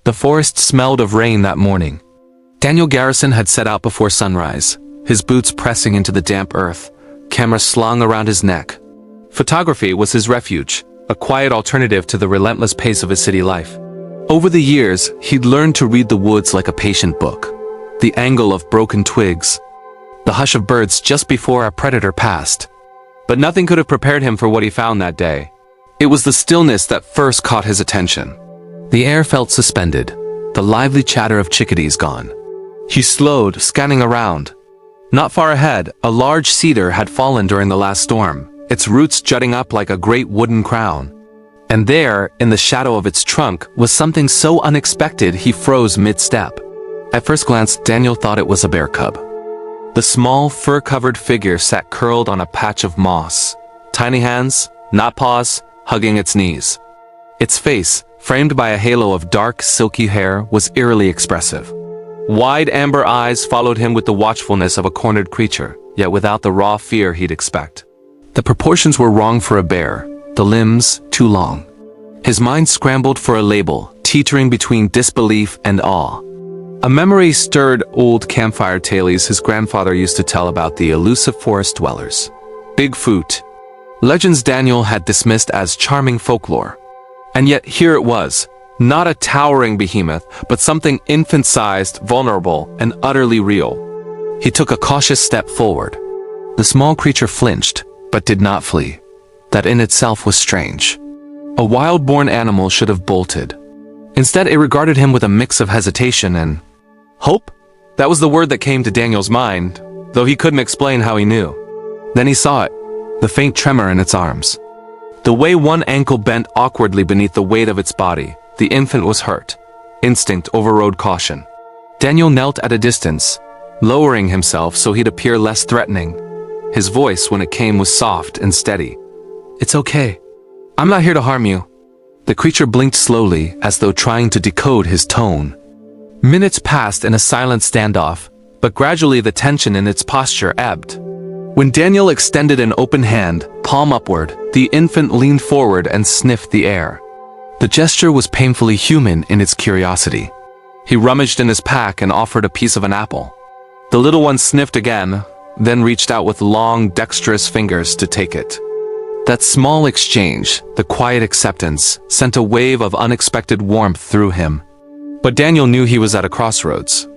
The forest smelled of rain that morning. Daniel Garrison had set out before sunrise, his boots pressing into the damp earth, camera slung around his neck. Photography was his refuge, a quiet alternative to the relentless pace of his city life. Over the years, he'd learned to read the woods like a patient book. The angle of broken twigs, the hush of birds just before a predator passed. But nothing could have prepared him for what he found that day. It was the stillness that first caught his attention. The air felt suspended, the lively chatter of chickadees gone. He slowed, scanning around. Not far ahead, a large cedar had fallen during the last storm, its roots jutting up like a great wooden crown. And there, in the shadow of its trunk, was something so unexpected he froze mid-step. At first glance, Daniel thought it was a bear cub. The small, fur-covered figure sat curled on a patch of moss, tiny hands, not paws, hugging its knees. Its face, framed by a halo of dark, silky hair, was eerily expressive. Wide amber eyes followed him with the watchfulness of a cornered creature, yet without the raw fear he'd expect. The proportions were wrong for a bear, the limbs too long. His mind scrambled for a label, teetering between disbelief and awe. A memory stirred old campfire tales his grandfather used to tell about the elusive forest dwellers. Bigfoot. Legends Daniel had dismissed as charming folklore. And yet here it was, not a towering behemoth, but something infant-sized, vulnerable, and utterly real. He took a cautious step forward. The small creature flinched, but did not flee. That in itself was strange. A wild-born animal should have bolted. Instead, it regarded him with a mix of hesitation and hope? That was the word that came to Daniel's mind, though he couldn't explain how he knew. Then he saw it, the faint tremor in its arms. The way one ankle bent awkwardly beneath the weight of its body, the infant was hurt. Instinct overrode caution. Daniel knelt at a distance, lowering himself so he'd appear less threatening. His voice, when it came, was soft and steady. "It's okay. I'm not here to harm you." The creature blinked slowly, as though trying to decode his tone. Minutes passed in a silent standoff, but gradually the tension in its posture ebbed. When Daniel extended an open hand, palm upward, the infant leaned forward and sniffed the air. The gesture was painfully human in its curiosity. He rummaged in his pack and offered a piece of an apple. The little one sniffed again, then reached out with long, dexterous fingers to take it. That small exchange, the quiet acceptance, sent a wave of unexpected warmth through him. But Daniel knew he was at a crossroads.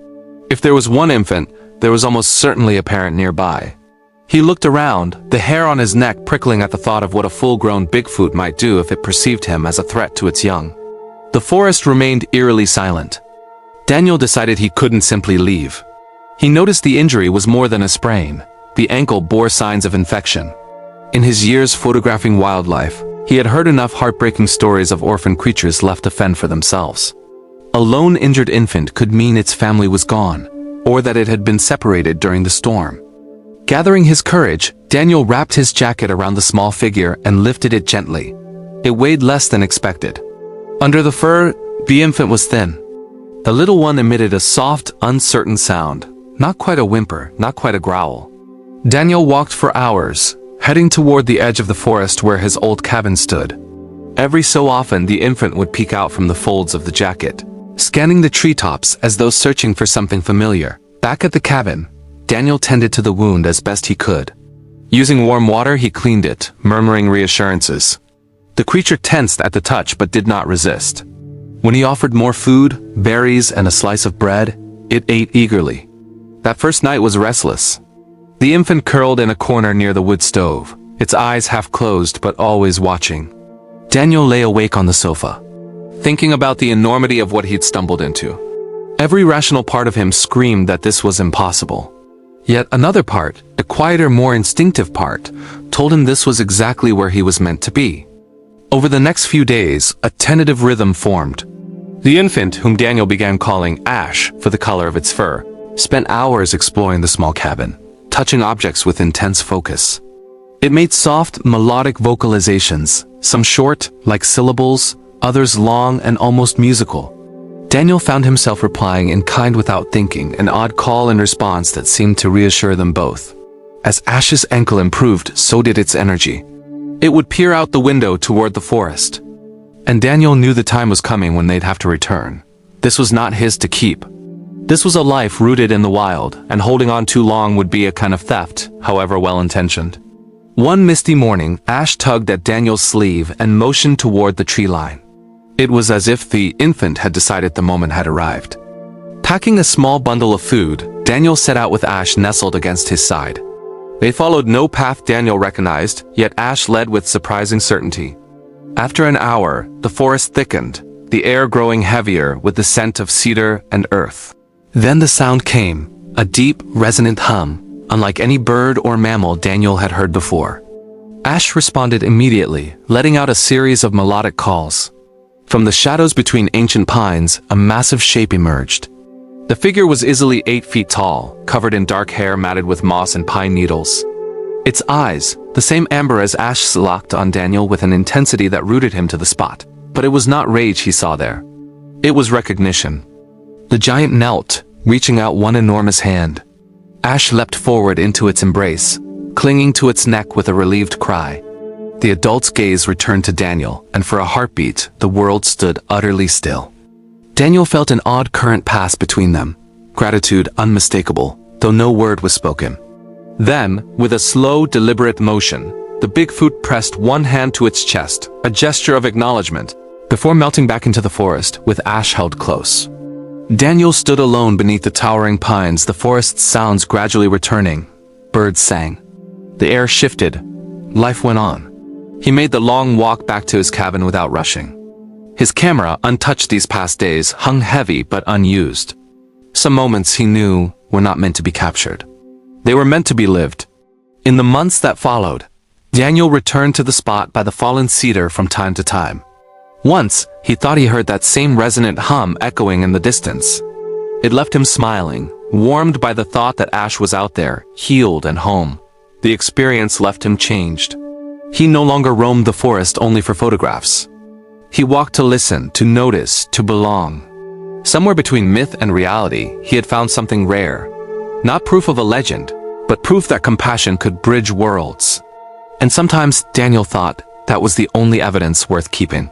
If there was one infant, there was almost certainly a parent nearby. He looked around, the hair on his neck prickling at the thought of what a full-grown Bigfoot might do if it perceived him as a threat to its young. The forest remained eerily silent. Daniel decided he couldn't simply leave. He noticed the injury was more than a sprain. The ankle bore signs of infection. In his years photographing wildlife, he had heard enough heartbreaking stories of orphan creatures left to fend for themselves. A lone injured infant could mean its family was gone, or that it had been separated during the storm. Gathering his courage, Daniel wrapped his jacket around the small figure and lifted it gently. It weighed less than expected. Under the fur, the infant was thin. The little one emitted a soft, uncertain sound, not quite a whimper, not quite a growl. Daniel walked for hours, heading toward the edge of the forest where his old cabin stood. Every so often, the infant would peek out from the folds of the jacket, scanning the treetops as though searching for something familiar. Back at the cabin, Daniel tended to the wound as best he could. Using warm water, he cleaned it, murmuring reassurances. The creature tensed at the touch but did not resist. When he offered more food, berries, and a slice of bread, it ate eagerly. That first night was restless. The infant curled in a corner near the wood stove, its eyes half closed but always watching. Daniel lay awake on the sofa, thinking about the enormity of what he'd stumbled into. Every rational part of him screamed that this was impossible. Yet another part, a quieter, more instinctive part, told him this was exactly where he was meant to be. Over the next few days, a tentative rhythm formed. The infant, whom Daniel began calling Ash for the color of its fur, spent hours exploring the small cabin, touching objects with intense focus. It made soft, melodic vocalizations, some short, like syllables, others long and almost musical. Daniel found himself replying in kind without thinking, an odd call and response that seemed to reassure them both. As Ash's ankle improved, so did its energy. It would peer out the window toward the forest. And Daniel knew the time was coming when they'd have to return. This was not his to keep. This was a life rooted in the wild, and holding on too long would be a kind of theft, however well-intentioned. One misty morning, Ash tugged at Daniel's sleeve and motioned toward the tree line. It was as if the infant had decided the moment had arrived. Packing a small bundle of food, Daniel set out with Ash nestled against his side. They followed no path Daniel recognized, yet Ash led with surprising certainty. After an hour, the forest thickened, the air growing heavier with the scent of cedar and earth. Then the sound came, a deep, resonant hum, unlike any bird or mammal Daniel had heard before. Ash responded immediately, letting out a series of melodic calls. From the shadows between ancient pines, a massive shape emerged. The figure was easily 8 feet tall, covered in dark hair matted with moss and pine needles. Its eyes, the same amber as Ash's, locked on Daniel with an intensity that rooted him to the spot. But it was not rage he saw there. It was recognition. The giant knelt, reaching out one enormous hand. Ash leapt forward into its embrace, clinging to its neck with a relieved cry. The adult's gaze returned to Daniel, and for a heartbeat, the world stood utterly still. Daniel felt an odd current pass between them, gratitude unmistakable, though no word was spoken. Then, with a slow, deliberate motion, the Bigfoot pressed one hand to its chest, a gesture of acknowledgement, before melting back into the forest, with Ash held close. Daniel stood alone beneath the towering pines, the forest's sounds gradually returning. Birds sang. The air shifted. Life went on. He made the long walk back to his cabin without rushing. His camera, untouched these past days, hung heavy but unused. Some moments he knew were not meant to be captured. They were meant to be lived. In the months that followed, Daniel returned to the spot by the fallen cedar from time to time. Once, he thought he heard that same resonant hum echoing in the distance. It left him smiling, warmed by the thought that Ash was out there, healed and home. The experience left him changed. He no longer roamed the forest only for photographs. He walked to listen, to notice, to belong. Somewhere between myth and reality, he had found something rare. Not proof of a legend, but proof that compassion could bridge worlds. And sometimes Daniel thought that was the only evidence worth keeping.